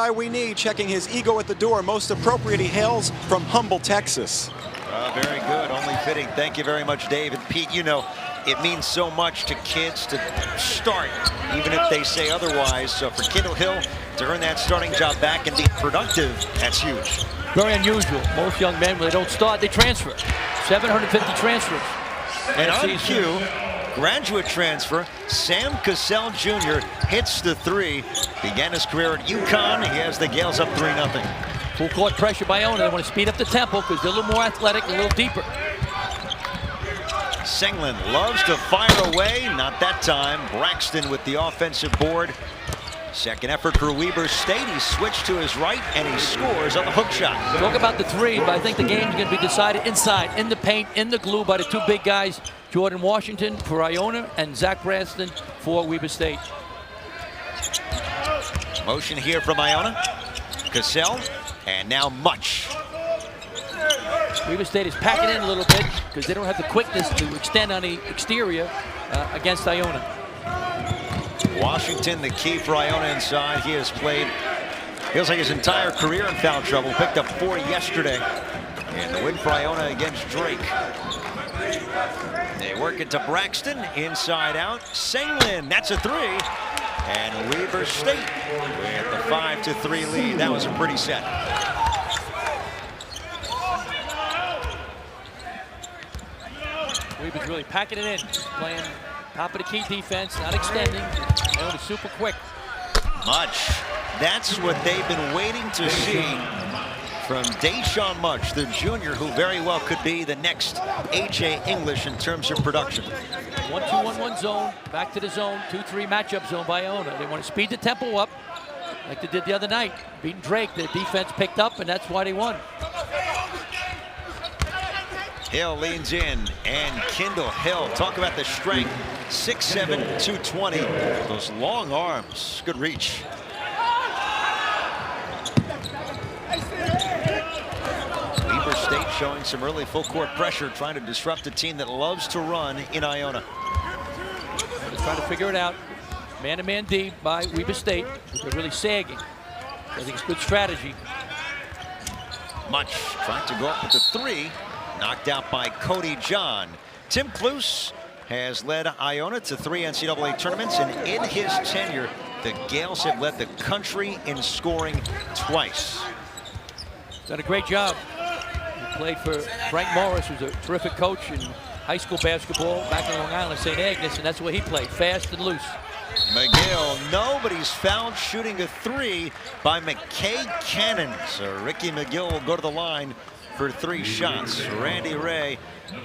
guy we need, checking his ego at the door. Most appropriate, he hails from Humble, Texas. Very good, only fitting. Thank you very much, Dave. And Pete, you know, it means so much to kids to start, even if they say otherwise. So for Kendall Hill to earn that starting job back and be productive, that's huge. Very unusual. Most young men, when they don't start, they transfer. 750 transfers. And on cue, graduate transfer, Sam Cassell Jr. hits the three. Began his career at UConn. He has the Gales up 3-0. Full court pressure by Iona. They want to speed up the tempo because they're a little more athletic, a little deeper. Senglin loves to fire away. Not that time. Braxton with the offensive board. Second effort for Weber State. He switched to his right and he scores on the hook shot. Talk about the three, but I think the game's going to be decided inside, in the paint, in the glue by the two big guys, Jordan Washington for Iona and Zach Braxton for Weber State. Motion here from Iona. Cassell, and now Much. Weber State is packing in a little bit because they don't have the quickness to extend on the exterior against Iona. Washington, the key for Iona inside. He has played, feels like his entire career in foul trouble. Picked up 4 yesterday. And the win for Iona against Drake. They work it to Braxton, inside out. Senglin, that's a three. And Weber State with the 5-3 lead. That was a pretty set. Weber's really packing it in, playing top of the key defense, not extending. And it's super quick. Much. That's what they've been waiting to see from Deshaun Much, the junior, who very well could be the next A.J. English in terms of production. 1-2-1-1 zone, back to the zone, 2-3 matchup zone by Iona. They want to speed the tempo up like they did the other night. Beating Drake, the defense picked up, and that's why they won. Hill leans in, and Kendall Hill, talk about the strength, 6'7", 220. Those long arms, good reach. Weber State showing some early full court pressure, trying to disrupt a team that loves to run in Iona. They're trying to figure it out. Man-to-man D by Weber State. They're really sagging. I think it's good strategy. Much trying to go up with the three. Knocked out by Cody John. Tim Kluse has led Iona to 3 NCAA tournaments, and in his tenure, the Gales have led the country in scoring twice. Done a great job. He played for Frank Morris, who's a terrific coach in high school basketball back in Long Island, St. Agnes, and that's where he played, fast and loose. McGill, nobody's fouled, shooting a three by McKay Cannon. So Ricky McGill will go to the line for 3 shots. Randy Ray,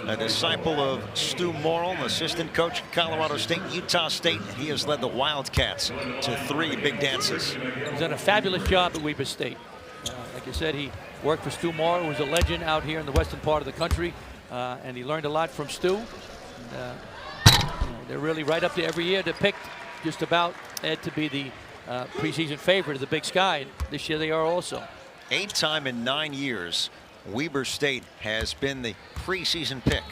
a disciple of Stu Morrill, assistant coach at Colorado State, Utah State. He has led the Wildcats to 3 big dances. He's done a fabulous job at Weber State. Like I said, he worked for Stu Morrill, who was a legend out here in the western part of the country, and he learned a lot from Stu. They're really right up there every year. They're picked just about Ed to be the preseason favorite of the Big Sky. This year they are also. 8th time in 9 years. Weber State has been the preseason pick.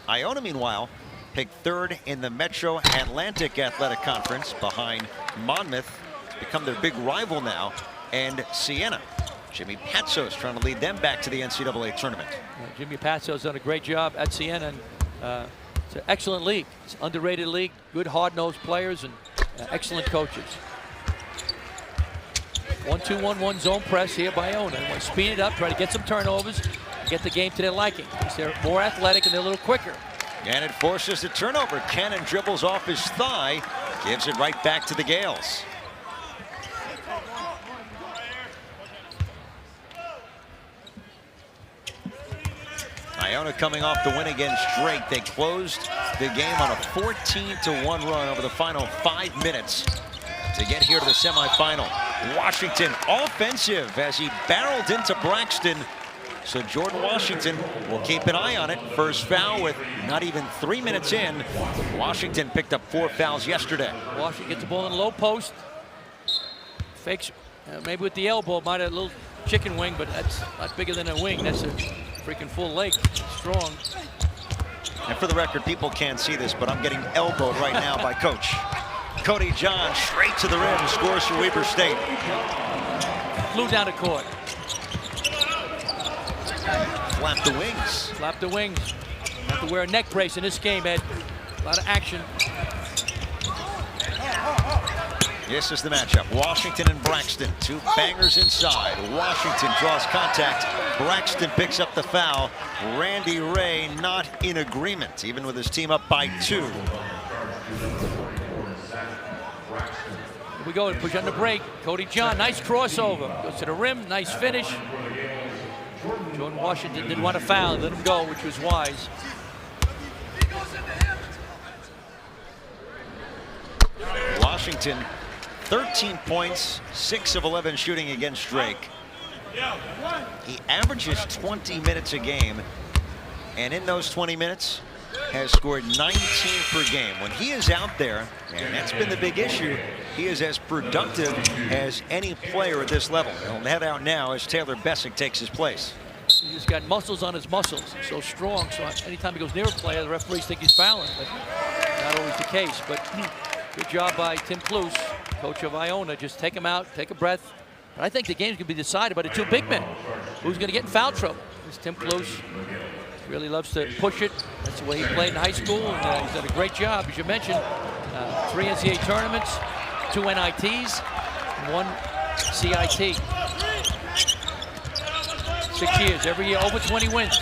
Iona, meanwhile, picked 3rd in the Metro Atlantic Athletic Conference behind Monmouth. It's become their big rival now, and Siena. Jimmy Patsos trying to lead them back to the NCAA tournament. Jimmy Patsos done a great job at Siena. And, it's an excellent league. It's an underrated league. Good hard-nosed players and excellent coaches. 1-2-1-1 zone press here by Iona. They want to speed it up, try to get some turnovers, get the game to their liking. Because they're more athletic and they're a little quicker. And it forces a turnover. Cannon dribbles off his thigh, gives it right back to the Gales. Iona coming off the win against Drake. They closed the game on a 14-1 run over the final 5 minutes to get here to the semifinal. Washington offensive as he barreled into Braxton. So Jordan Washington will keep an eye on it. First foul with not even 3 minutes in. Washington picked up 4 fouls yesterday. Washington gets the ball in the low post. Fakes, maybe with the elbow, might have a little chicken wing, but that's not bigger than a wing. That's a freaking full leg, strong. And for the record, people can't see this, but I'm getting elbowed right now by Coach. Cody John straight to the rim, scores for Weber State. flew down the court. Flap the wings. Flap the wings. Have to wear a neck brace in this game, Ed. A lot of action. This is the matchup. Washington and Braxton. Two bangers inside. Washington draws contact. Braxton picks up the foul. Randy Ray not in agreement, even with his team up by 2. Here we go. Push on the break. Cody John, nice crossover. Goes to the rim. Nice finish. Jordan Washington didn't want to foul. Let him go, which was wise. Washington, 13 points, 6 of 11 shooting against Drake. He averages 20 minutes a game, and in those 20 minutes has scored 19 per game. When he is out there, and that's been the big issue, he is as productive as any player at this level. He'll head out now as Taylor Bessick takes his place. He's got muscles on his muscles. He's so strong, so anytime he goes near a player, the referees think he's fouling, but not always the case. But good job by Tim Plouffe, coach of Iona. Just take him out, take a breath. But I think the game's going to be decided by the 2 big men. Who's going to get in foul trouble? This Tim Plouffe really loves to push it. That's the way he played in high school, and he's done a great job, as you mentioned. 3 NCAA tournaments, 2 NITs, 1 CIT. 6 years, every year over 20 wins.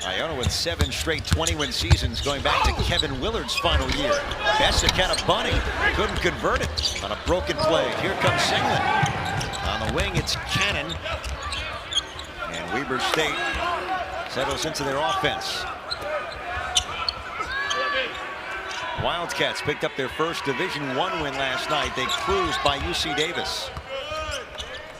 Iona with 7 straight 20-win seasons going back to Kevin Willard's final year. Bessick had a bunny, couldn't convert it on a broken play. Here comes Singleton. On the wing, it's Cannon. And Weber State settles into their offense. Wildcats picked up their first Division I win last night. They cruised by UC Davis.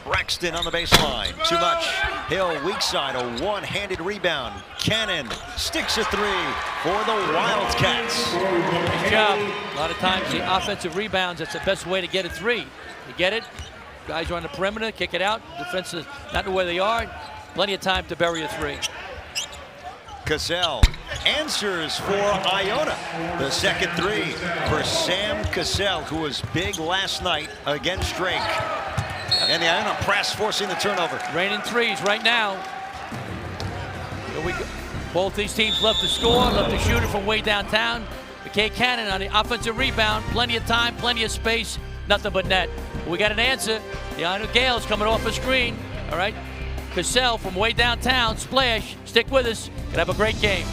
Braxton on the baseline. Too much. Hill, weak side, a one-handed rebound. Cannon sticks a 3 for the Wildcats. Good job. A lot of times the offensive rebounds, that's the best way to get a 3. You get it, guys are on the perimeter, kick it out. Defense is not where they are. Plenty of time to bury a 3. Cassell answers for Iona. The second 3 for Sam Cassell, who was big last night against Drake. And the Iona press forcing the turnover. Raining 3s right now. Here we go. Both these teams love to score, love to shoot it from way downtown. McKay Cannon on the offensive rebound. Plenty of time, plenty of space, nothing but net. We got an answer. The Iona Gales coming off a screen. All right. Cassell from way downtown, splash. Stick with us. Could have a great game.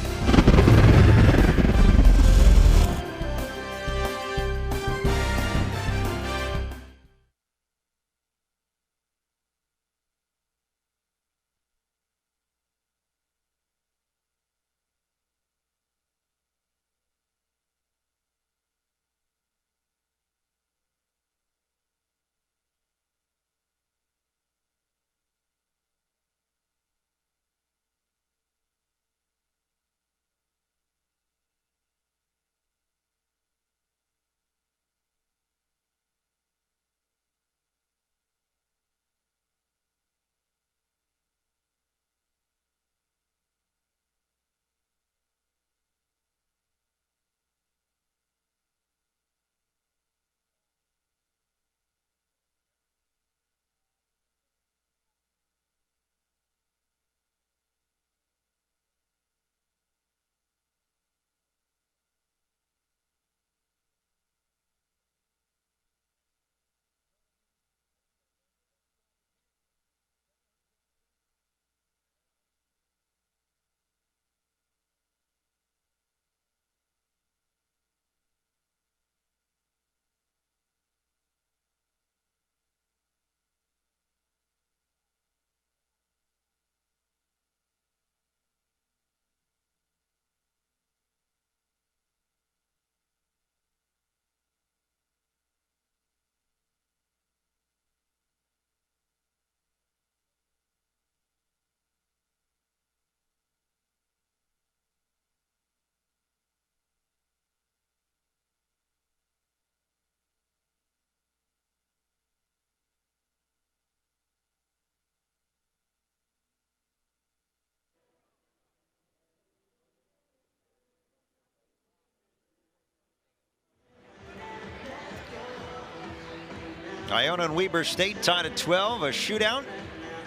Iona and Weber State tied at 12, a shootout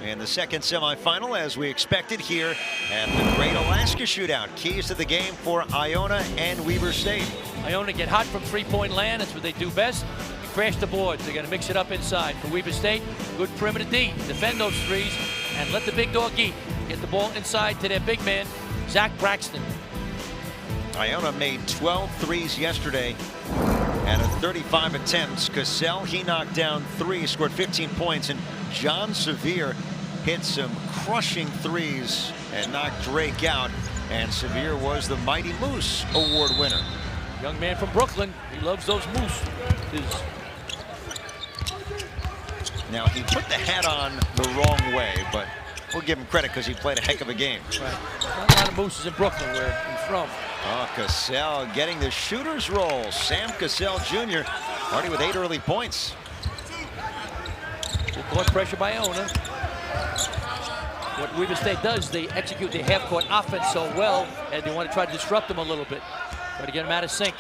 in the second semifinal, as we expected here at the Great Alaska Shootout. Keys to the game for Iona and Weber State. Iona get hot from three-point land. That's what they do best. Crash the boards. They're going to mix it up inside. For Weber State, good perimeter D. Defend those threes and let the big dog eat. Get the ball inside to their big man, Zach Braxton. Iona made 12 threes yesterday out of 35 attempts. Cassell, he knocked down 3, scored 15 points, and John Sevier hit some crushing threes and knocked Drake out. And Sevier was the Mighty Moose Award winner. Young man from Brooklyn. He loves those moose. Now, he put the hat on the wrong way, but we'll give him credit because he played a heck of a game. Right. Not a lot of mooses in Brooklyn, where he's from. Oh, Cassell getting the shooter's roll. Sam Cassell Jr. already with 8 early points. Good court pressure by Iona. What Weber State does, they execute their half-court offense so well, and they want to try to disrupt them a little bit. Try to get them out of sync.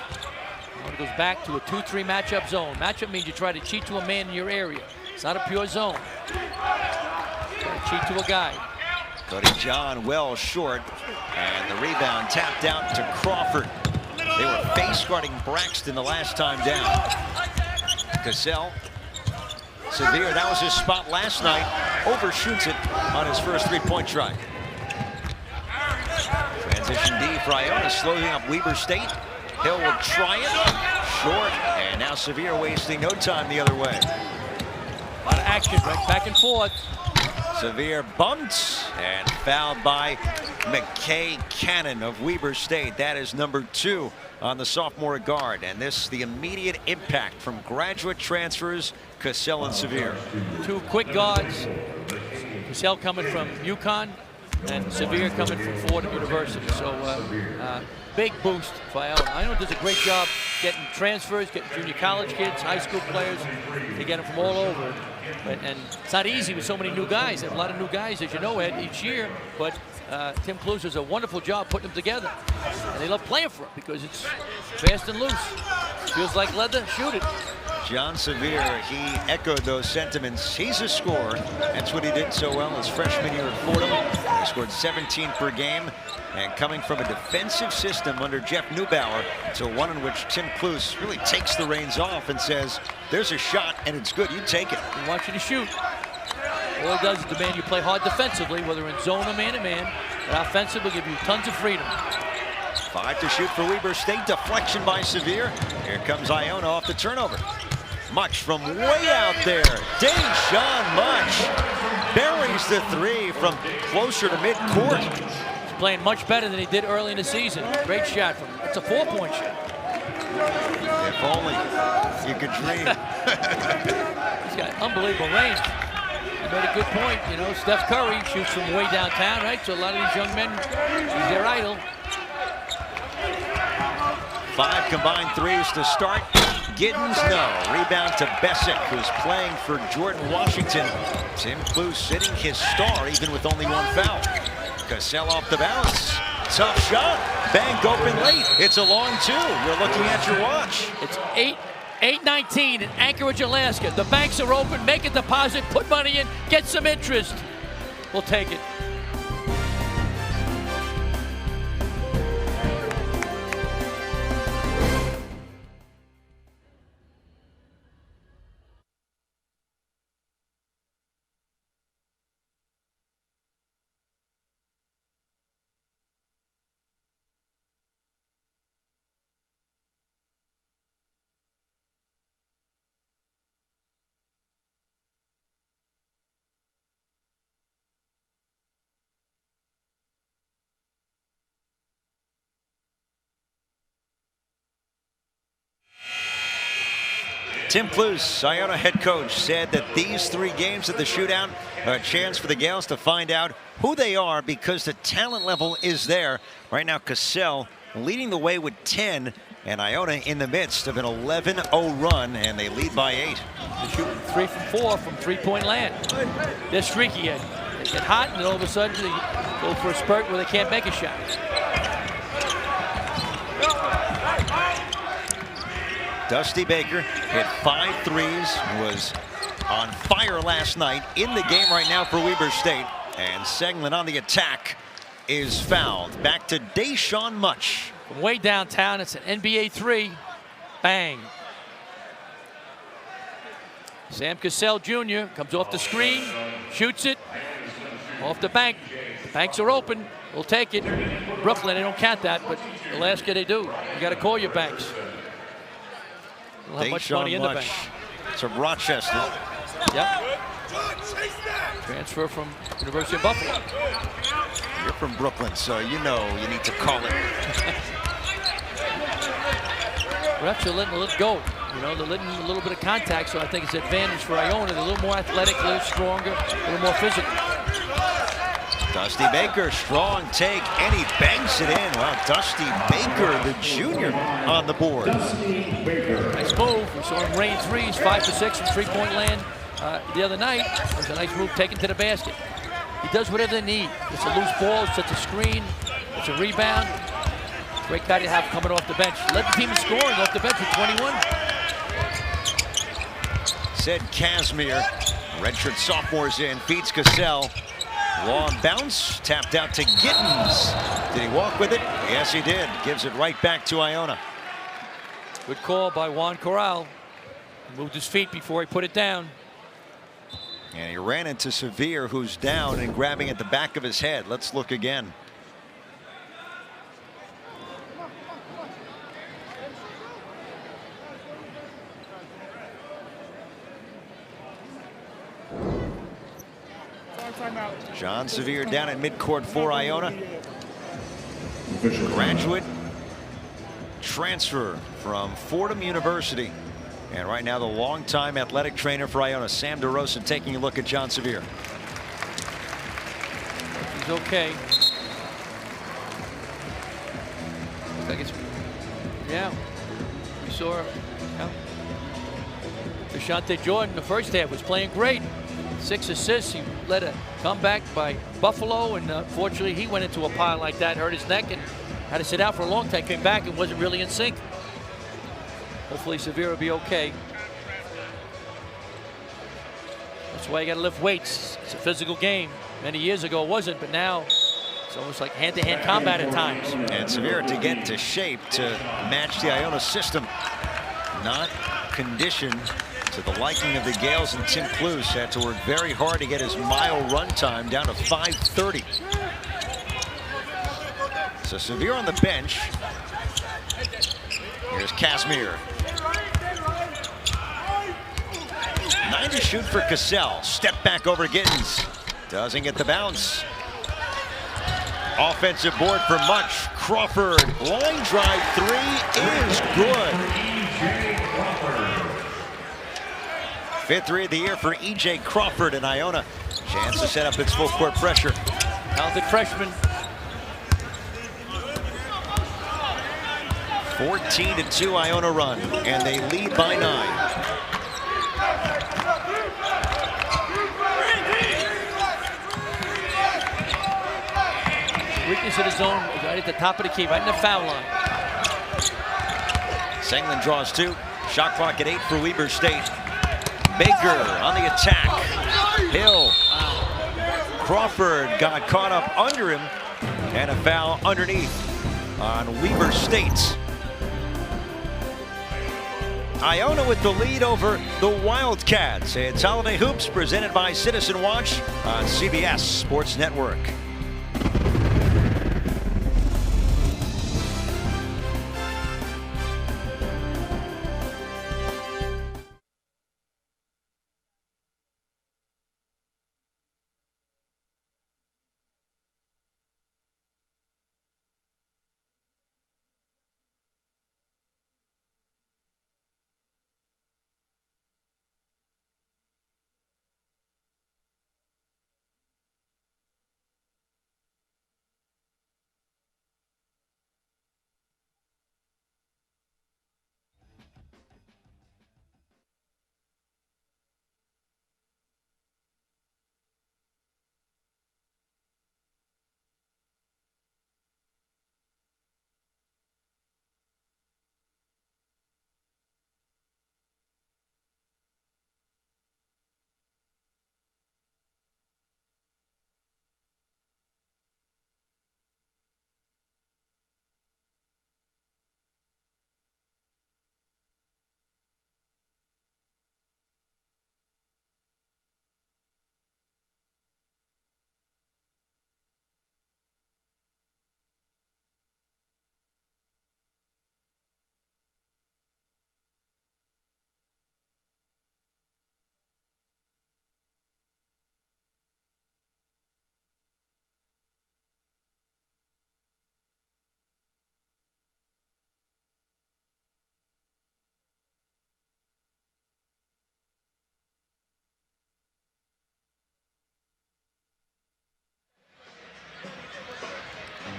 Iona goes back to a 2-3 matchup zone. Matchup means you try to cheat to a man in your area. It's not a pure zone. Try to cheat to a guy. Cody John well short, and the rebound tapped out to Crawford. They were face guarding Braxton the last time down. Cassell, Sevier, that was his spot last night, overshoots it on his first three-point try. Transition D for Iona, slowing up Weber State. Hill will try it, short, and now Sevier wasting no time the other way. A lot of action, right back and forth. Sevier bumped and fouled by McKay Cannon of Weber State. That is number 2 on the sophomore guard. And this, the immediate impact from graduate transfers, Cassell and Sevier. 2 quick guards. Cassell coming from UConn and Sevier coming from Fordham University. So big boost for Iona. Iona does a great job getting transfers, getting junior college kids, high school players. They get them from all over. And it's not easy with so many new guys. They have a lot of new guys, as you know, Ed, each year. But Tim Cluse does a wonderful job putting them together. And they love playing for it because it's fast and loose. Feels like leather, shoot it. John Sevier, he echoed those sentiments. He's a scorer. That's what he did so well his freshman year at Fordham. He scored 17 per game. And coming from a defensive system under Jeff Neubauer to one in which Tim Cluse really takes the reins off and says, there's a shot and it's good, you take it. We want you to shoot. All it does is demand you play hard defensively, whether in zone or man-to-man. But offensive will give you tons of freedom. 5 to shoot for Weber State. Deflection by Sevier. Here comes Iona off the turnover. Much from way out there. Deshaun Much buries the 3 from closer to midcourt. He's playing much better than he did early in the season. Great shot from him. It's a 4-point shot. If only you could dream. He's got unbelievable range. He made a good point. You know, Steph Curry shoots from way downtown, right? So a lot of these young men, he's their idol. 5 combined threes to start. Giddens, no. Rebound to Bessick, who's playing for Jordan Washington. Tim Cluse sitting his star, even with only 1 foul. Cassell off the bounce. Tough shot. Bank open late. It's a long 2. You're looking at your watch. It's 8:19 in Anchorage, Alaska. The banks are open. Make a deposit. Put money in. Get some interest. We'll take it. Tim Cluse, Iona head coach, said that these 3 games at the shootout are a chance for the Gales to find out who they are because the talent level is there. Right now, Cassell leading the way with 10, and Iona in the midst of an 11-0 run, and they lead by 8. They're shooting 3 from 4 from three-point land. They're streaky. They get hot, and then all of a sudden they go for a spurt where they can't make a shot. Dusty Baker hit 5 threes, was on fire last night, in the game right now for Weber State. And Senglin on the attack is fouled. Back to Deshaun Much. From way downtown, it's an NBA 3. Bang. Sam Cassell Jr. comes off the screen, shoots it, off the bank. The banks are open. We'll take it. Brooklyn, they don't count that, but Alaska, they do. You got to call your banks. They'll have much money in the bank. From Rochester. Yep. Transfer from University of Buffalo. You're from Brooklyn, so you know you need to call it. Refs are letting it go. You know, they're letting a little bit of contact, so I think it's an advantage for Iona. They're a little more athletic, a little stronger, a little more physical. Dusty Baker, strong take, and he banks it in. Wow, Dusty Baker, the junior, on the board. Nice move. We saw him rain threes, 5 for 6 from three-point land the other night. It was a nice move taken to the basket. He does whatever they need. It's a loose ball, it's a screen, it's a rebound. Great guy to have coming off the bench. Led the team in scoring off the bench with 21. Said Casimir. Redshirt sophomores in, feeds Cassell. Long bounce, tapped out to Gittens. Did he walk with it? Yes, he did. Gives it right back to Iona. Good call by Juan Corral. Moved his feet before he put it down. And he ran into Sevier, who's down and grabbing at the back of his head. Let's look again. John Sevier down at midcourt for Iona. Graduate transfer from Fordham University. And right now the longtime athletic trainer for Iona, Sam DeRosa, taking a look at John Sevier. He's okay. Looks like it's, yeah. We saw, yeah. Deshante Jordan, the first half, was playing great. 6 assists. He led a comeback by Buffalo, and unfortunately he went into a pile like that, hurt his neck, and had to sit out for a long time. Came back and wasn't really in sync. Hopefully Sevier will be okay. That's why you got to lift weights. It's a physical game. Many years ago it wasn't, but now it's almost like hand-to-hand combat at times. And Sevier to get into shape to match the Iona system. Not conditioned to the liking of the Gales, and Tim Cluse had to work very hard to get his mile run time down to 5:30. So Sevier on the bench. Here's Casimir. 9 to shoot for Cassell. Step back over Gittens. Doesn't get the bounce. Offensive board for Much. Crawford, line drive 3 is good. 5th 3 of the year for E.J. Crawford and Iona. Chance to set up its full court pressure. Talented freshman. 14-2 Iona run, and they lead by 9. Weakness of the zone right at the top of the key, right in the foul line. Senglin draws 2. Shot clock at 8 for Weber State. Baker on the attack. Hill. Crawford got caught up under him, and a foul underneath on Weber State. Iona with the lead over the Wildcats. It's Holiday Hoops presented by Citizen Watch on CBS Sports Network.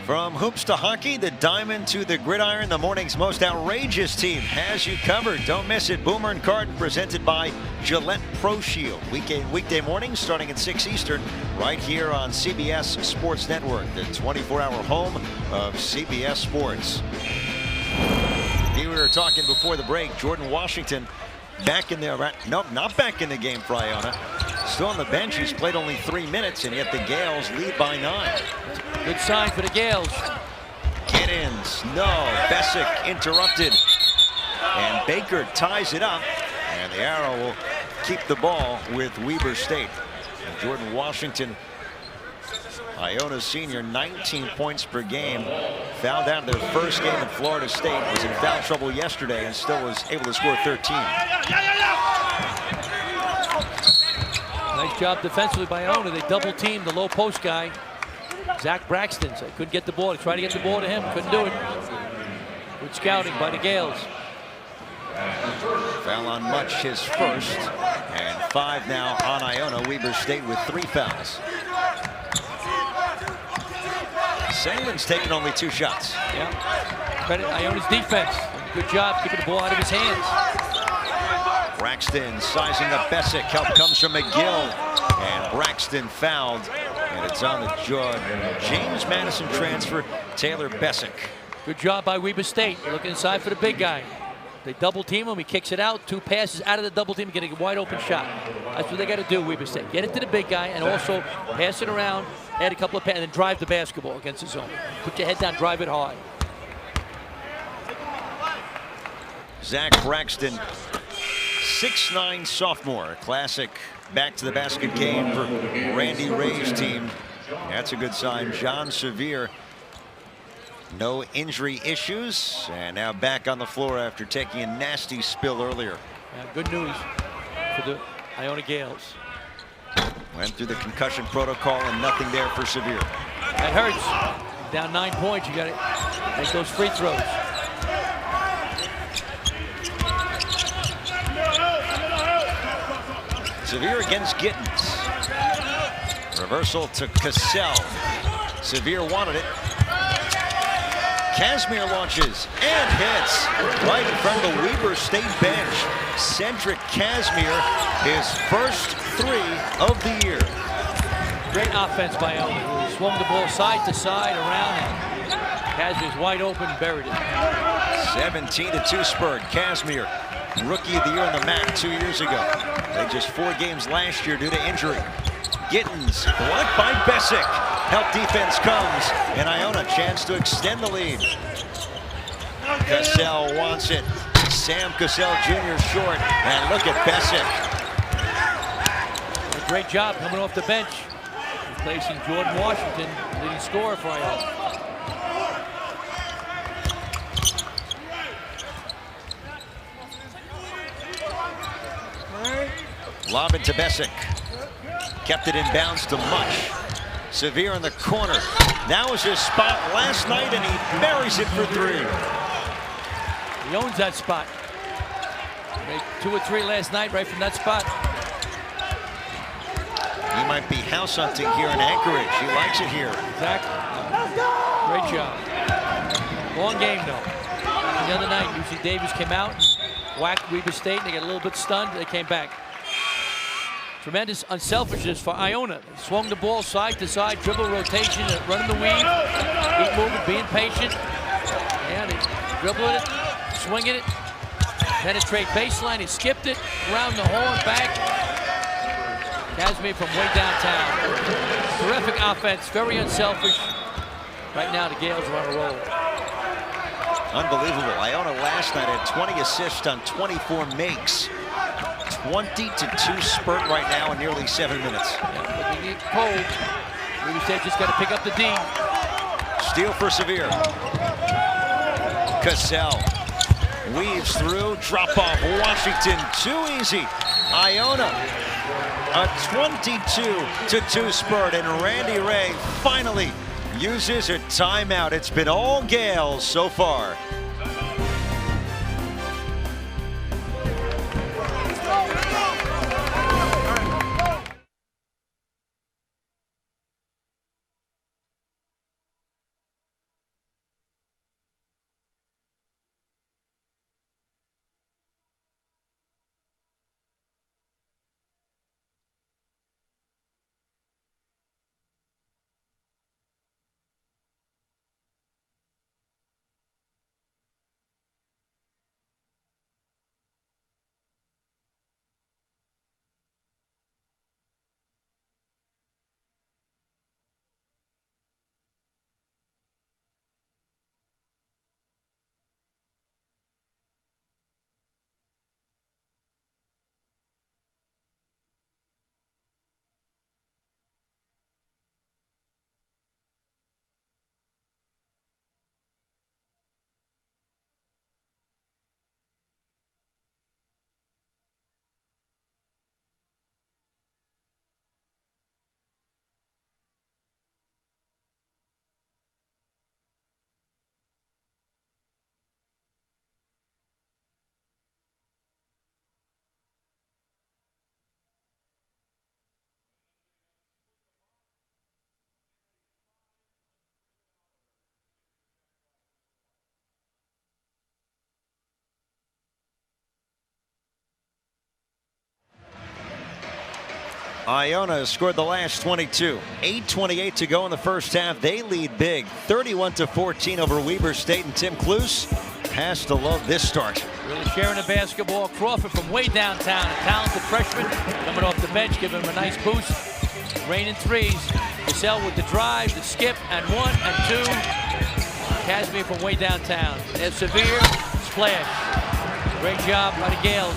From hoops to hockey, the diamond to the gridiron, the morning's most outrageous team has you covered. Don't miss it. Boomer and Carton, presented by Gillette Pro Shield. Weekday mornings starting at 6 Eastern, right here on CBS Sports Network, the 24-hour home of CBS Sports. We were talking before the break. Jordan Washington back in there. Nope, not back in the game for Iona. Still on the bench. He's played only 3 minutes, and yet the Gales lead by 9. Good sign for the Gales. Giddens, no. Bessick interrupted. And Baker ties it up. And the Arrow will keep the ball with Weber State. And Jordan Washington, Iona senior, 19 points per game. Fouled out their first game at Florida State. Was in foul trouble yesterday and still was able to score 13. Nice job defensively by Iona. They double teamed the low post guy, Zach Braxton. So they couldn't get the ball. They tried to get the ball to him. Couldn't do it. Good scouting by the Gales. Foul on Much, his first. And 5 now on Iona. Weber State with 3 fouls. Sandman's taken only 2 shots. Yeah. Credit Iona's defense. Good job keeping the ball out of his hands. Braxton sizing up Bessick. Help comes from McGill. And Braxton fouled. And it's on the James Madison transfer, Taylor Bessick. Good job by Weber State. Looking inside for the big guy. They double team him. He kicks it out. 2 passes out of the double team, getting a wide open shot. That's what they got to do, Weber State. Get it to the big guy and also pass it around, add a couple of passes, and then drive the basketball against the zone. Put your head down, drive it hard. Zach Braxton, 6'9" sophomore. Classic back to the basket game for Randy Ray's team. That's a good sign. John Sevier, no injury issues, and now back on the floor after taking a nasty spill earlier. Yeah, good news for the Iona Gales. Went through the concussion protocol and nothing there for Sevier. That hurts. Down 9 points. You got to make those free throws. Sevier against Giddens. Reversal to Cassell. Sevier wanted it. Casimir launches and hits right in front of the Weber State bench. Cedric Casimir, his first 3 of the year. Great offense by Iona. He swung the ball side to side around, and Casimir's wide open, buried it. 17-2 spurt. Casimir, rookie of the year on the MAC 2 years ago. They just 4 games last year due to injury. Giddens blocked by Bessick. Help defense comes, and Iona chance to extend the lead. Cassell wants it. Sam Cassell Jr. short, and look at Bessick. A great job coming off the bench, replacing Jordan Washington, leading scorer for Iona. Lob it to Bessick. Kept it in bounds to Much. Sevier in the corner. That was his spot last night, and he buries it for 3. He owns that spot. Made 2 or 3 last night right from that spot. He might be house hunting here in Anchorage. He likes it here. Exactly. Great job. Long game, though. The other night, UC Davis came out and whacked Weber State, and they got a little bit stunned. They came back. Tremendous unselfishness for Iona. They swung the ball side to side, dribble rotation, running the weave, keep moving, being patient. And they dribbling it, swinging it, penetrate baseline. He skipped it, around the horn, back. Casimir from way downtown. Terrific offense, very unselfish. Right now, the Gales are on a roll. Unbelievable. Iona last night had 20 assists on 24 makes. 20-2 spurt right now in nearly 7 minutes. Yeah, but they get cold. Weber State just got to pick up the D. Steal for Sevier. Cassell weaves through, drop off. Washington, too easy. Iona, a 22-2 spurt, and Randy Ray finally uses a timeout. It's been all Gales so far. Iona has scored the last 22. 8:28 to go in the first half. They lead big, 31-14 over Weber State, and Tim Cluse has to love this start. Really sharing the basketball. Crawford from way downtown, a talented freshman coming off the bench, giving him a nice boost. Raining threes. Cassell with the drive, the skip, and 1 and 2. Casimir from way downtown. There's Severe splash. Great job by the Gales.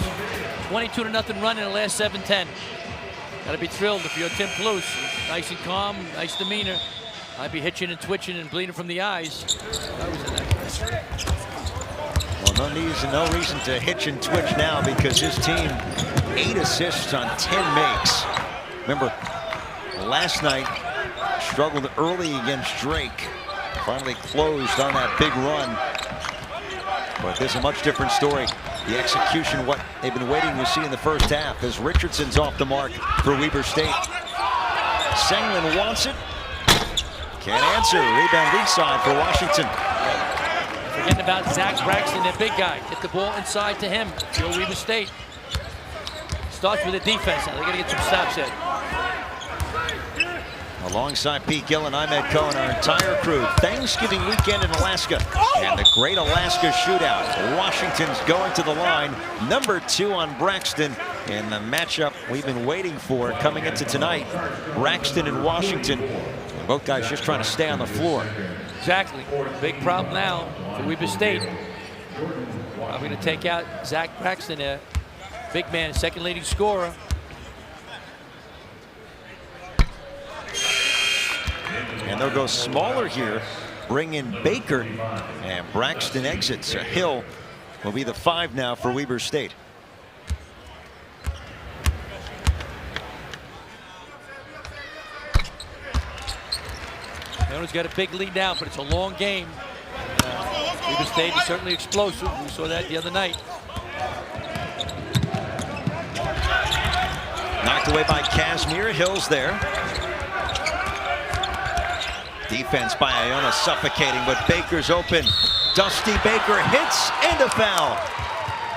22-0 run in the last 7-10. Got to be thrilled if you're Tim Cluse. Nice and calm, nice demeanor. I'd be hitching and twitching and bleeding from the eyes. That was a nice. Well, no reason to hitch and twitch now because his team 8 assists on 10 makes. Remember, last night struggled early against Drake. Finally closed on that big run. But this is a much different story. The execution, what they've been waiting to see in the first half, as Richardson's off the mark for Weber State. Senglin wants it. Can't answer. Rebound weak side for Washington. Forgetting about Zach Braxton, their big guy. Get the ball inside to him. Go Weber State. Starts with the defense now. They got to get some stops in. Alongside Pete Gill and Ahmed Cohen, our entire crew, Thanksgiving weekend in Alaska and the Great Alaska Shootout. Washington's going to the line, number 2 on Braxton, and the matchup we've been waiting for coming into tonight. Braxton and Washington, both guys just trying to stay on the floor. Exactly. Big problem now for Weber State. I'm going to take out Zach Braxton, a big man, second leading scorer. And they'll go smaller here, bring in Baker, and Braxton exits. Hill will be the 5 now for Weber State. Iona's got a big lead now, but it's a long game. Weber State is certainly explosive. We saw that the other night. Knocked away by Casimir. Hill's there. Defense by Iona suffocating, but Baker's open. Dusty Baker hits and a foul.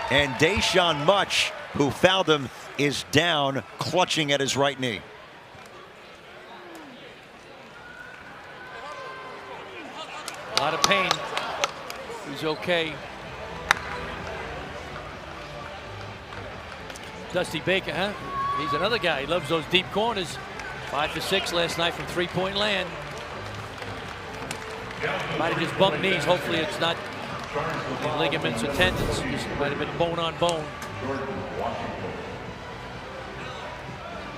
And Deshaun Much, who fouled him, is down, clutching at his right knee. A lot of pain. He's okay. Dusty Baker, huh? He's another guy. He loves those deep corners. 5 for 6 last night from three-point land. Might have just bumped knees. Hopefully it's not ligaments or tendons. Just might have been bone on bone.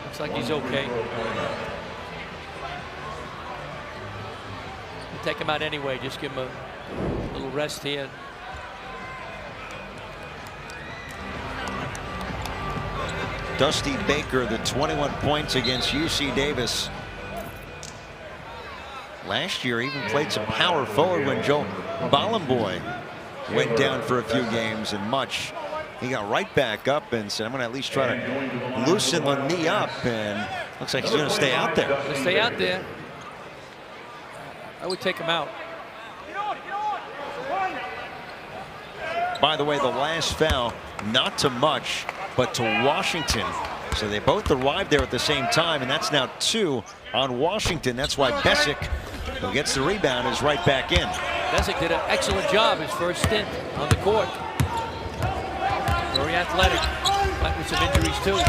Looks like he's okay. We'll take him out anyway. Just give him a little rest here. Dusty Baker, the 21 points against UC Davis. Last year, even played some power forward when Joe Bollenboy went down for a few games, and Much, he got right back up and said, I'm going to at least try to loosen the knee up, and looks like he's going to stay out there. Stay out there. I would take him out. By the way, the last foul, not to Much, but to Washington. So they both arrived there at the same time, and that's now 2 on Washington. That's why Besic, who gets the rebound, is right back in. Besic did an excellent job his first stint on the court. Very athletic, but with some injuries too.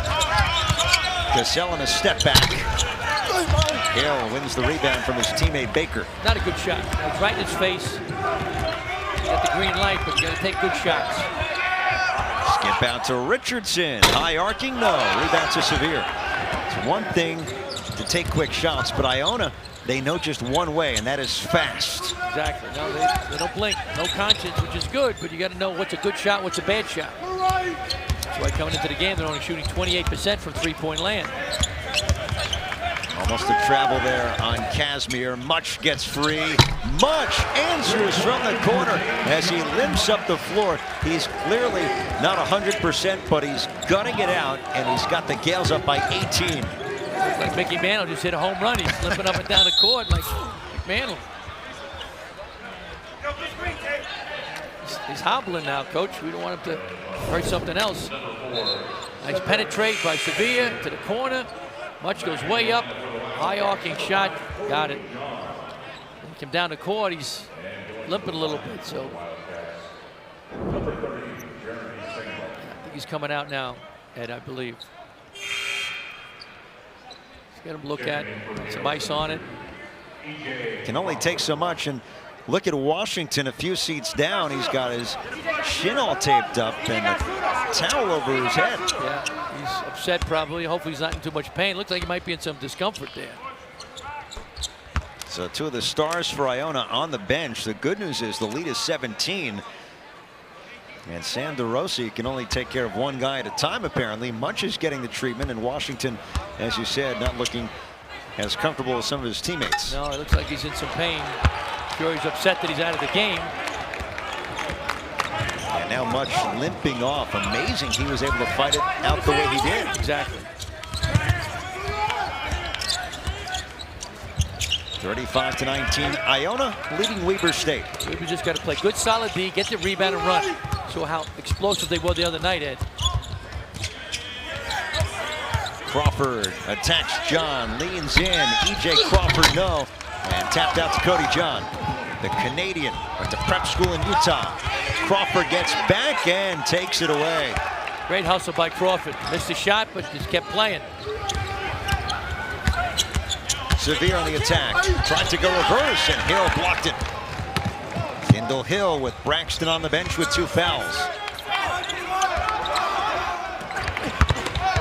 Cassell in a step back. Hill wins the rebound from his teammate Baker. Not a good shot. It's right in his face. You got the green light, but you got to take good shots. Skip out to Richardson. High arcing, no. Rebound to Severe. It's one thing to take quick shots, but Iona, they know just one way, and that is fast. Exactly. No, they don't blink. No conscience, which is good, but you got to know what's a good shot, what's a bad shot. That's why coming into the game, they're only shooting 28% from three-point land. Almost a travel there on Casimir. Much gets free. Much answers from the corner as he limps up the floor. He's clearly not 100%, but he's gutting it out, and he's got the Gales up by 18. Looks like Mickey Mantle just hit a home run. He's limping up and down the court like Mantle. He's hobbling now, Coach. We don't want him to hurt something else. Nice penetrate by Sevilla to the corner. Much goes way up. High arcing shot. Got it. He came down the court. He's limping a little bit, so. I think he's coming out now, Ed, I believe. Let's get him look at some ice on it. Can only take so much. And look at Washington a few seats down. He's got his shin all taped up and a towel over his head. Yeah, he's upset probably. Hopefully he's not in too much pain. Looks like he might be in some discomfort there. So two of the stars for Iona on the bench. The good news is the lead is 17. And Sam DeRossi can only take care of one guy at a time, apparently. Much is getting the treatment, and Washington, as you said, not looking as comfortable as some of his teammates. No, it looks like he's in some pain. Sure, he's upset that he's out of the game. And now Much limping off. Amazing he was able to fight it out the way he did. Exactly. 35-19. Iona leading Weber State. Weber just got to play good, solid D, get the rebound and run. So how explosive they were the other night, Ed. Crawford attacks John, leans in. E.J. Crawford, no. And tapped out to Cody John. The Canadian went to prep school in Utah. Crawford gets back and takes it away. Great hustle by Crawford. Missed the shot, but just kept playing. Severe on the attack. Tried to go reverse, and Hill blocked it. Kendall Hill with Braxton on the bench with 2 fouls.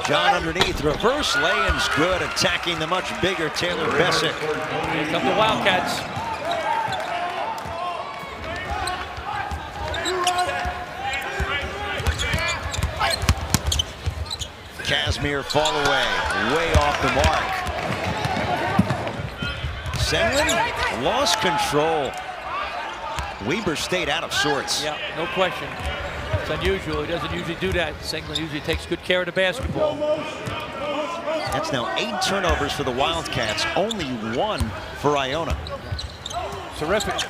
John underneath, reverse lay-in's good, attacking the much bigger Taylor Bessick. Here come the Wildcats. Casimir fall away, way off the mark. Senglin lost control. Weber State out of sorts. Yeah, no question. It's unusual. He doesn't usually do that. Senglin usually takes good care of the basketball. That's now 8 turnovers for the Wildcats, only 1 for Iona. Terrific.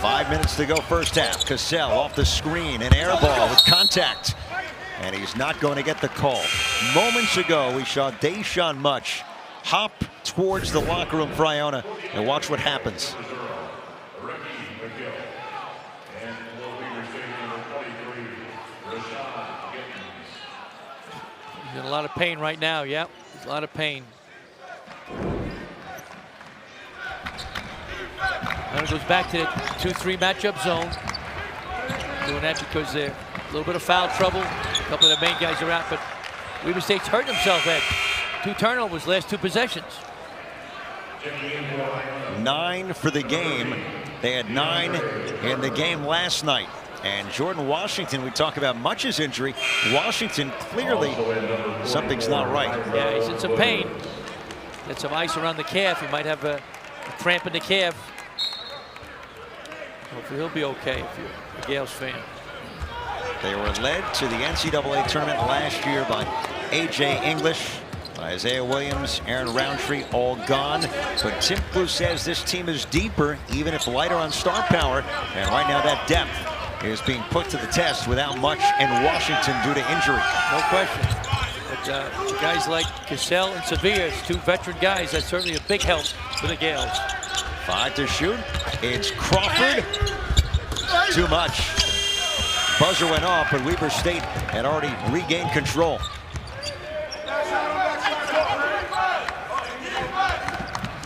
5 minutes to go first half. Cassell off the screen, an air ball with contact. And he's not going to get the call. Moments ago, we saw Deshaun Much hop towards the locker room for Iona, and watch what happens. He's in a lot of pain right now. Yep, he's a lot of pain. Now it goes back to the 2-3 matchup zone. Doing that because they're a little bit of foul trouble. A couple of the main guys are out, but Weber State's hurting himself at 2 turnovers last 2 possessions. 9 for the game. They had 9 in the game last night. And Jordan Washington, we talk about Much's injury. Washington, clearly something's not right. Yeah, he's in some pain. Got some ice around the calf. He might have a cramp in the calf. Hopefully he'll be okay if you're a Gales fan. They were led to the NCAA tournament last year by A.J. English, Isaiah Williams, Aaron Roundtree, all gone. But Tim Clue says this team is deeper, even if lighter on star power. And right now that depth is being put to the test without Much in Washington due to injury. No question. But guys like Cassell and Sevilla, 2 veteran guys, that's certainly a big help for the Gales. 5 to shoot. It's Crawford. Too much. Buzzer went off, but Weber State had already regained control.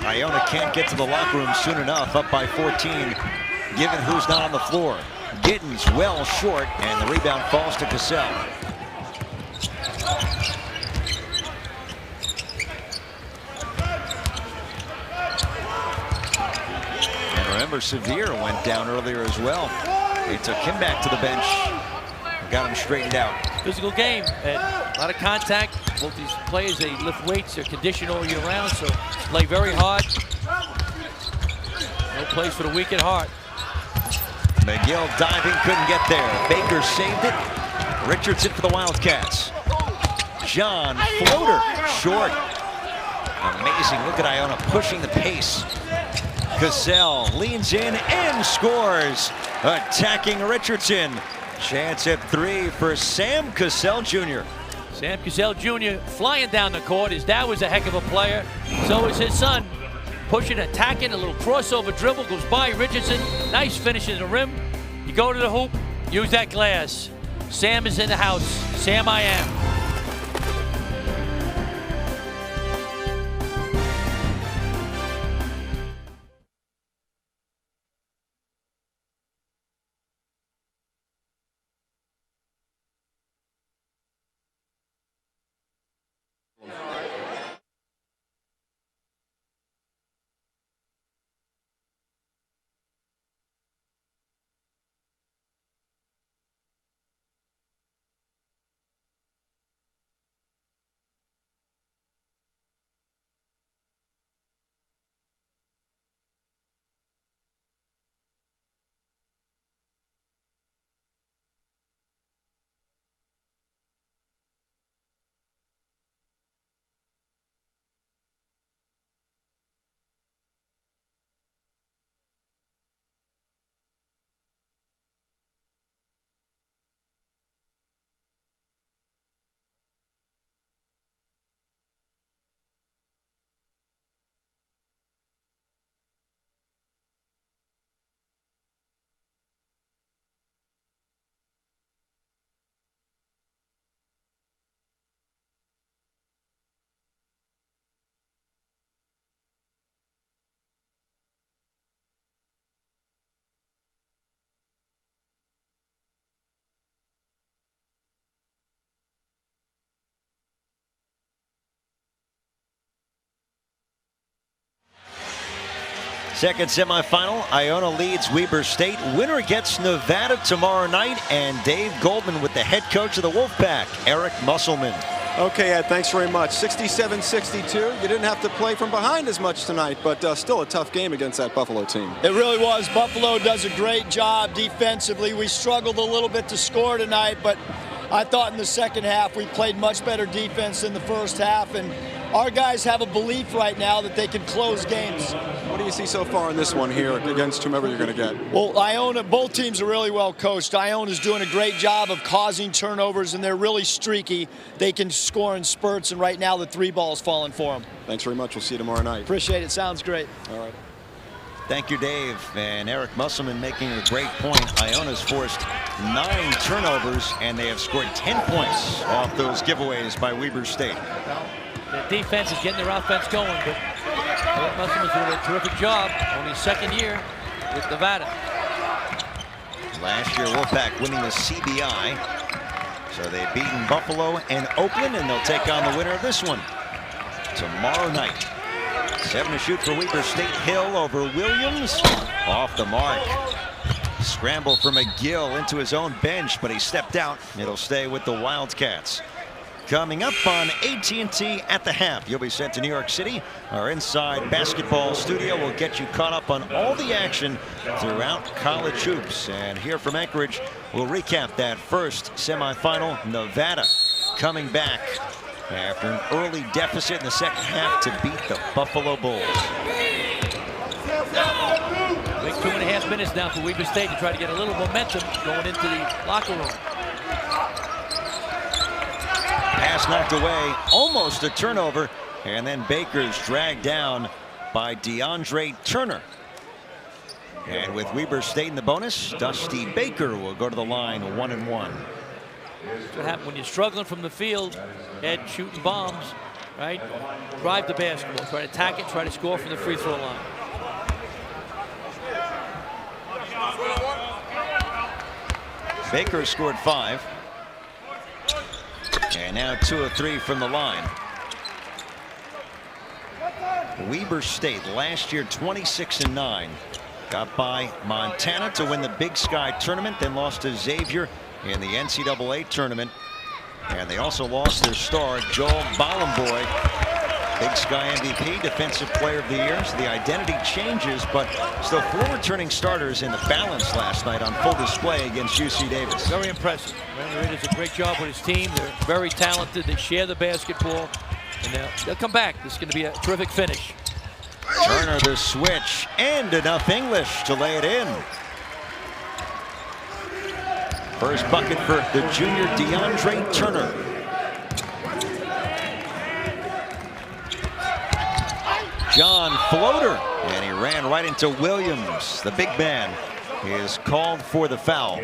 Iona can't get to the locker room soon enough, up by 14, given who's not on the floor. Giddens well short, and the rebound falls to Cassell. And remember, Severe went down earlier as well. They took him back to the bench and got him straightened out. Physical game, and a lot of contact. Both these players, they lift weights, they're conditioned all year round, so play very hard. No place for the weak at heart. McGill diving, couldn't get there. Baker saved it. Richardson for the Wildcats. John, floater, short. Amazing, look at Iona pushing the pace. Cassell leans in and scores. Attacking Richardson. Chance at 3 for Sam Cassell Jr. Sam Cassell Jr. flying down the court. His dad was a heck of a player. So is his son. Pushing, attacking, a little crossover dribble, goes by Richardson. Nice finish in the rim. You go to the hoop, use that glass. Sam is in the house. Sam I am. Second semifinal, Iona leads Weber State. Winner gets Nevada tomorrow night. And Dave Goldman with the head coach of the Wolfpack, Eric Musselman. Okay, Ed, thanks very much. 67-62. You didn't have to play from behind as much tonight, but still a tough game against that Buffalo team. It really was. Buffalo does a great job defensively. We struggled a little bit to score tonight, but I thought in the second half we played much better defense in the first half, and our guys have a belief right now that they can close games. What do you see so far in this one here against whomever you're going to get? Well, Iona, both teams are really well coached. Iona's doing a great job of causing turnovers, and they're really streaky. They can score in spurts, and right now the three ball's falling for them. Thanks very much. We'll see you tomorrow night. Appreciate it. Sounds great. All right. Thank you, Dave. And Eric Musselman making a great point. Iona's forced 9 turnovers, and they have scored 10 points off those giveaways by Weber State. Well, the defense is getting their offense going, but Eric Musselman's doing a terrific job. Only his second year with Nevada. Last year, Wolfpack winning the CBI. So they've beaten Buffalo and Oakland, and they'll take on the winner of this one tomorrow night. 7 to shoot for Weber State. Hill over Williams. Off the mark. Scramble for McGill into his own bench, but he stepped out. It'll stay with the Wildcats. Coming up on AT&T at the half, you'll be sent to New York City. Our inside basketball studio will get you caught up on all the action throughout college hoops. And here from Anchorage, we'll recap that first semifinal. Nevada coming back after an early deficit in the second half to beat the Buffalo Bulls. Big 2.5 minutes now for Weber State to try to get a little momentum going into the locker room. Pass knocked away, almost a turnover, and then Baker's dragged down by DeAndre Turner. And with Weber State in the bonus, Dusty Baker will go to the line 1-1. That's what happens when you're struggling from the field, Ed, shooting bombs, right? Drive the basketball, try to attack it, try to score from the free throw line. Baker scored 5. And now 2 of 3 from the line. Weber State last year 26-9. Got by Montana to win the Big Sky tournament, then lost to Xavier in the NCAA tournament. And they also lost their star, Joel Bolomboy. Big Sky MVP, Defensive Player of the Year. So the identity changes, but still 4 returning starters in the balance last night on full display against UC Davis. Very impressive. Randy does a great job with his team. They're very talented. They share the basketball, and they'll come back. This is going to be a terrific finish. Turner the switch, and enough English to lay it in. First bucket for the junior DeAndre Turner. on floater, and he ran right into Williams. The big man is called for the foul.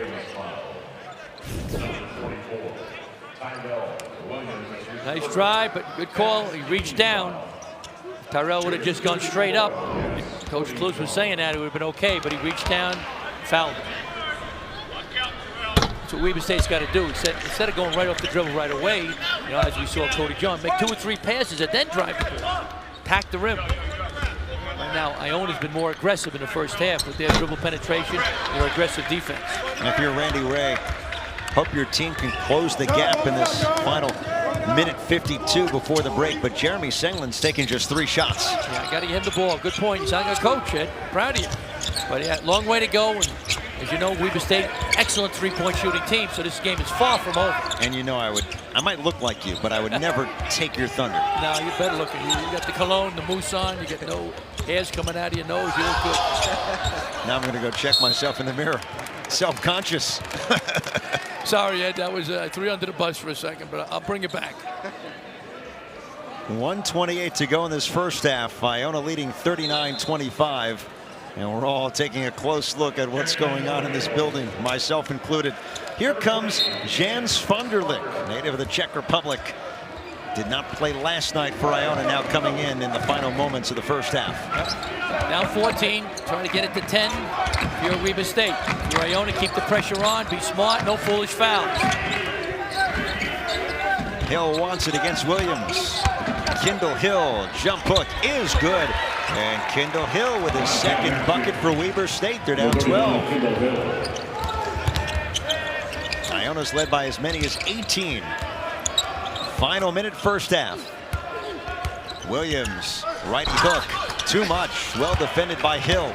Nice drive, but good call. He reached down. Tyrell would have just gone straight up. Coach Clues was saying that it would have been okay, but he reached down, fouled him. That's what Weber State's got to do. Instead of going right off the dribble right away, as we saw Cody John make 2 or 3 passes and then drive the ball, pack the rim. Right now, Iona's been more aggressive in the first half with their dribble penetration, their aggressive defense. And if you're Randy Ray, hope your team can close the gap in this final minute 52 before the break, but Jeremy Senglin's taking just 3 shots. Yeah, got to get him the ball. Good point. He's not a coach, Ed. Proud of you. But yeah, long way to go. And as you know, Weber State, excellent 3-point shooting team, so this game is far from over. And I might look like you, but I would never take your thunder. No, you better look at you. You got the cologne, the mousse on, you got no hairs coming out of your nose. You look good. Now I'm going to go check myself in the mirror. Self-conscious. Sorry, Ed, that was 3 under the bus for a second, but I'll bring it back. 1:28 to go in this first half. Iona leading 39-25. And we're all taking a close look at what's going on in this building, myself included. Here comes Jan Svanderlik, native of the Czech Republic. Did not play last night for Iona, now coming in the final moments of the first half. Now 14, trying to get it to 10. If you're Weber State, if you're Iona, keep the pressure on, be smart, no foolish fouls. Hill wants it against Williams. Kendall Hill, jump hook is good. And Kendall Hill with his second bucket for Weber State. They're down 12. Iona's led by as many as 18. Final minute first half. Williams, right hook, too much. Well defended by Hill.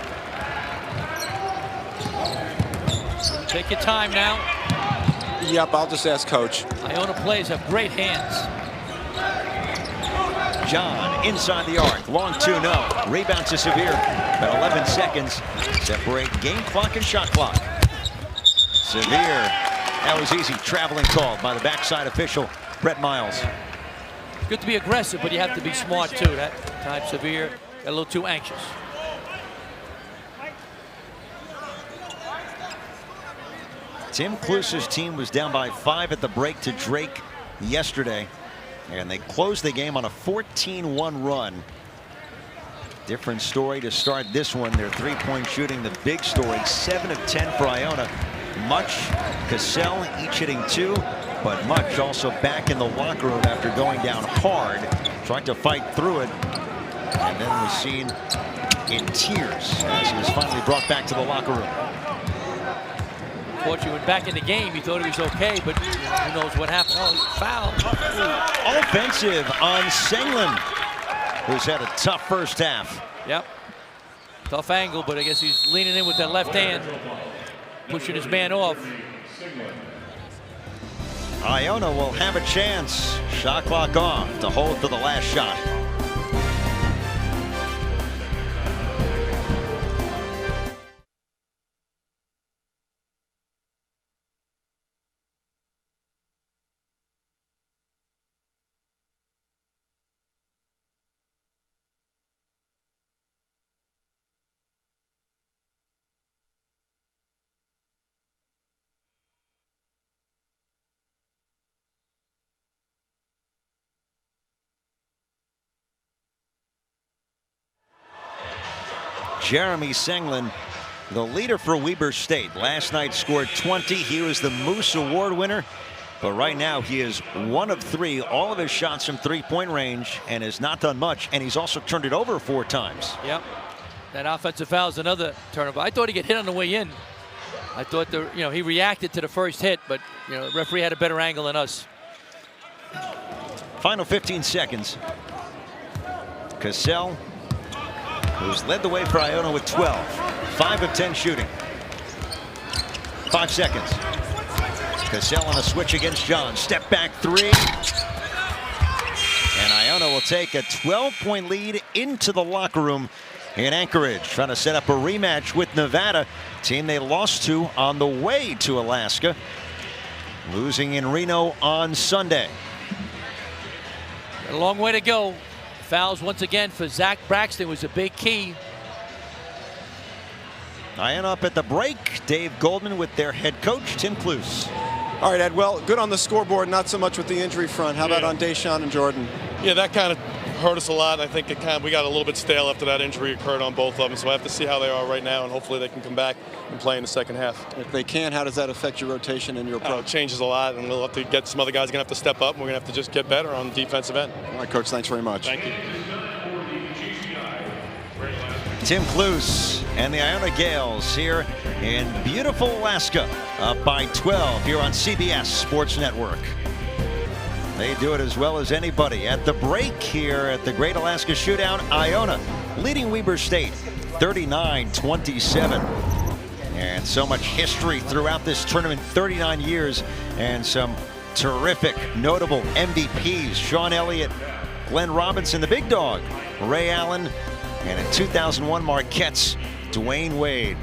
Take your time now. Yep, I'll just ask Coach. Iona players have great hands. John inside the arc, long 2, no. Rebound to Sevier. About 11 seconds separate game clock and shot clock. Sevier, that was easy. Traveling called by the backside official, Brett Miles. Good to be aggressive, but you have to be smart too. That time Sevier got a little too anxious. Tim Kluse's team was down by 5 at the break to Drake yesterday. And they closed the game on a 14-1 run. Different story to start this one. Their 3-point shooting, the big story. 7 of 10 for Iona. Much, Cassell each hitting 2, but Much also back in the locker room after going down hard, trying to fight through it, and then was seen in tears as he was finally brought back to the locker room. Fortunately, when back in the game, he thought he was okay, but who knows what happened. Oh, foul. Offensive on Senglin, who's had a tough first half. Yep. Tough angle, but I guess he's leaning in with that left hand, pushing his man off. Iona will have a chance. Shot clock off to hold for the last shot. Jeremy Senglin, the leader for Weber State. Last night scored 20. He was the Moose Award winner. But right now he is 1 of 3. All of his shots from 3-point range and has not done much. And he's also turned it over 4 times. Yep. That offensive foul is another turnover. I thought he'd get hit on the way in. I thought he reacted to the first hit, but the referee had a better angle than us. Final 15 seconds. Cassell, who's led the way for Iona with 12. 5 of 10 shooting. 5 seconds. Cassell on a switch against John. Step back 3. And Iona will take a 12-point lead into the locker room in Anchorage, trying to set up a rematch with Nevada, team they lost to on the way to Alaska, losing in Reno on Sunday. Got a long way to go. Fouls once again for Zach Braxton was a big key. Iona up at the break. Dave Goldman with their head coach, Tim Cluse. All right, Ed, well, good on the scoreboard, not so much with the injury front. How about on Deshaun and Jordan? Yeah, that kind of hurt us a lot. I think we got a little bit stale after that injury occurred on both of them, so I have to see how they are right now, and hopefully they can come back and play in the second half. If they can, how does that affect your rotation and your approach? It changes a lot, and we'll have to get some other guys going to have to step up, and we're going to have to just get better on the defensive end. All right, Coach, thanks very much. Thank you. Tim Cluse and the Iona Gales here in beautiful Alaska, up by 12 here on CBS Sports Network. They do it as well as anybody. At the break here at the Great Alaska Shootout, Iona leading Weber State 39-27. And so much history throughout this tournament, 39 years, and some terrific, notable MVPs. Sean Elliott, Glenn Robinson, the big dog, Ray Allen, and in 2001 Marquette's Dwayne Wade.